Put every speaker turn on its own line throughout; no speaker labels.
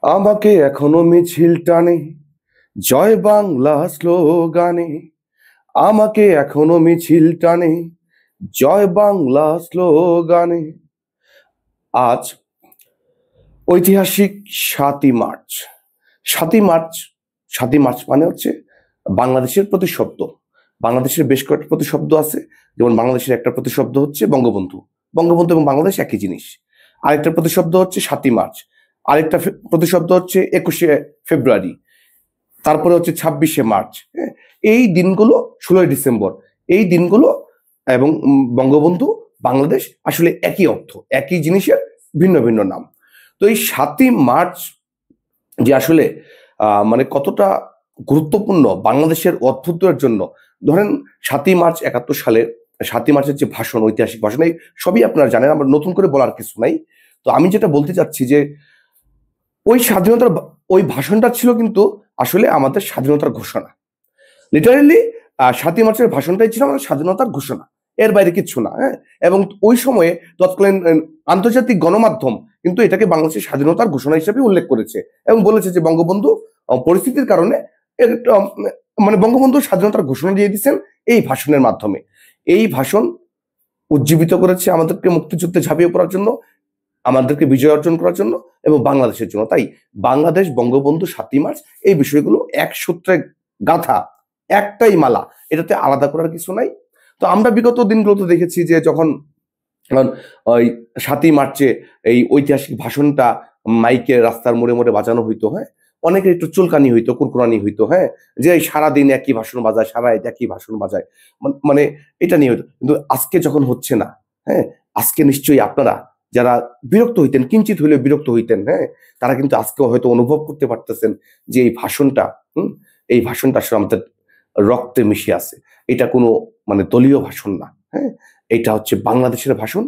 আমাকে এখনো মিছিল টানে জয় বাংলা স্লোগানে। আমাকে এখনো মিছিল টানে জয় বাংলা স্লোগানে। আজ ঐতিহাসিক ৭ই মার্চ। ৭ই মার্চ, ৭ই মার্চ মানে হচ্ছে বাংলাদেশের প্রতিশব্দ। বাংলাদেশের বেশ কয়েকটা প্রতিশব্দ আছে, যেমন বাংলাদেশের একটা প্রতিশব্দ হচ্ছে বঙ্গবন্ধু। বঙ্গবন্ধু এবং বাংলাদেশ একই জিনিস। আরেকটা প্রতিশব্দ হচ্ছে ৭ই মার্চ। আরেকটা প্রতিশব্দ হচ্ছে ২১শে ফেব্রুয়ারি। তারপরে হচ্ছে ২৬শে মার্চ। হ্যাঁ, এই দিনগুলো ১৬ই ডিসেম্বর, এই দিনগুলো এবং বঙ্গবন্ধু, বাংলাদেশ আসলে একই অর্থ, একই জিনিসের ভিন্ন ভিন্ন নাম। তো এই ৭ই মার্চ যে আসলে মানে কতটা গুরুত্বপূর্ণ বাংলাদেশের অভ্যুদয়ের জন্য। ধরেন ৭ই মার্চ ৭১ সালে, ৭ই মার্চের যে ভাষণ, ঐতিহাসিক ভাষণ, এই সবই আপনারা জানেন, আমরা নতুন করে বলার কিছু নাই। তো আমি যেটা বলতে চাচ্ছি যে ওই স্বাধীনতার ওই ভাষণটা ছিল কিন্তু আসলে আমাদের স্বাধীনতার ঘোষণা। লিটারেলি ৭ই মার্চের ভাষণটাই ছিল আমাদের স্বাধীনতার ঘোষণা, এর বাইরে কিচ্ছু না। হ্যাঁ, এবং ওই সময়ে তৎকালীন আন্তর্জাতিক গণমাধ্যম কিন্তু এটাকে বাংলাদেশের স্বাধীনতার ঘোষণা হিসেবে উল্লেখ করেছে এবং বলেছে যে বঙ্গবন্ধু পরিস্থিতির কারণে মানে বঙ্গবন্ধু স্বাধীনতার ঘোষণা দিয়ে দিচ্ছেন এই ভাষণের মাধ্যমে। এই ভাষণ উজ্জীবিত করেছে আমাদেরকে মুক্তিযুদ্ধে ঝাঁপিয়ে পড়ার জন্য, আমাদেরকে বিজয় অর্জন করার জন্য এবং বাংলাদেশের জন্য। তাই বাংলাদেশ, বঙ্গবন্ধু, ৭ই মার্চ, এই বিষয়গুলো এক সূত্রে গাঁথা, একটাই মালা, এটাতে আলাদা করার কিছু নাই। তো আমরা বিগত দিনগুলোতে দেখেছি যে যখন ওই ৭ই মার্চে এই ঐতিহাসিক ভাষণটা মাইকে রাস্তার মোড়ে মোড়ে বাজানো হইতো, হ্যাঁ, অনেকের একটু চুলকানি হইতো, কুরকুরানি হইতো, হ্যাঁ, যে এই সারাদিন একই ভাষণ বাজায়, সারা রাত একই ভাষণ বাজায়, মানে এটা নিয়ে হইতো। কিন্তু আজকে যখন হচ্ছে না, হ্যাঁ, আজকে নিশ্চয়ই আপনারা যারা বিরক্ত হইতেন, কিঞ্চিত হইলেও বিরক্ত হইতেন, হ্যাঁ, তারা কিন্তু আজকেও হয়তো অনুভব করতে পারতেছেন যে এই ভাষণটা, এই ভাষণটা আসলে আমাদের রক্তে মিশে আছে। এটা কোনো মানে দলীয় ভাষণ না, হ্যাঁ, এটা হচ্ছে বাংলাদেশের ভাষণ।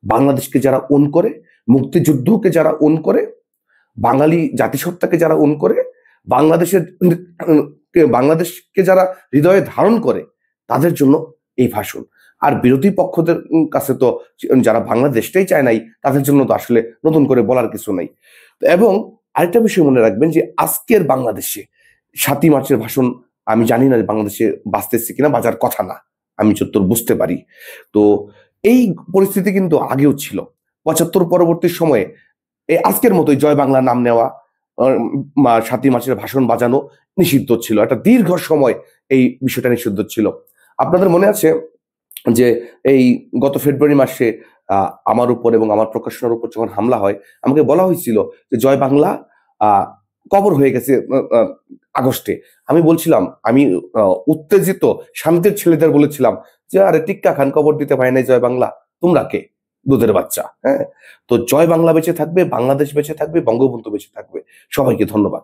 বাংলাদেশকে যারা ওন করে, মুক্তিযুদ্ধকে যারা ওন করে, বাঙালি জাতিসত্তাকে যারা ওন করে, বাংলাদেশের বাংলাদেশকে যারা হৃদয়ে ধারণ করে, তাদের জন্য এই ভাষণ। আর বিরোধী পক্ষদের কাছে তো, যারা বাংলাদেশটাই চায় নাই, তাদের জন্য তো আসলে নতুন করে বলার কিছু নাই। এবং আরেকটা বিষয় মনে রাখবেন যে আজকের বাংলাদেশে ৭ই মার্চের ভাষণ, আমি জানি না যে বাংলাদেশে বাঁচতেছে কিনা, বাজার কথা না, আমি যতদূর বুঝতে পারি। তো এই পরিস্থিতি কিন্তু আগেও ছিল। ৭৫ পরবর্তী সময়ে এই আজকের মতোই জয় বাংলা নাম নেওয়া, ৭ই মার্চের ভাষণ বাজানো নিষিদ্ধ ছিল। একটা দীর্ঘ সময় এই বিষয়টা নিষিদ্ধ ছিল। আপনাদের মনে আছে যে এই গত ফেব্রুয়ারি মাসে আমার উপর এবং আমার প্রকাশনার উপর যখন হামলা হয়, আমাকে বলা হয়েছিল যে জয় বাংলা কবর হয়ে গেছে আগস্টে। আমি বলছিলাম, আমি উত্তেজিত শান্তির ছেলেদের বলেছিলাম যে আরে টিক্কা খান কবর দিতে পারে নাই জয় বাংলা, তোমরা কে, দুধের বাচ্চা। হ্যাঁ, তো জয় বাংলা বেঁচে থাকবে, বাংলাদেশ বেঁচে থাকবে, বঙ্গবন্ধু বেঁচে থাকবে। সবাইকে ধন্যবাদ।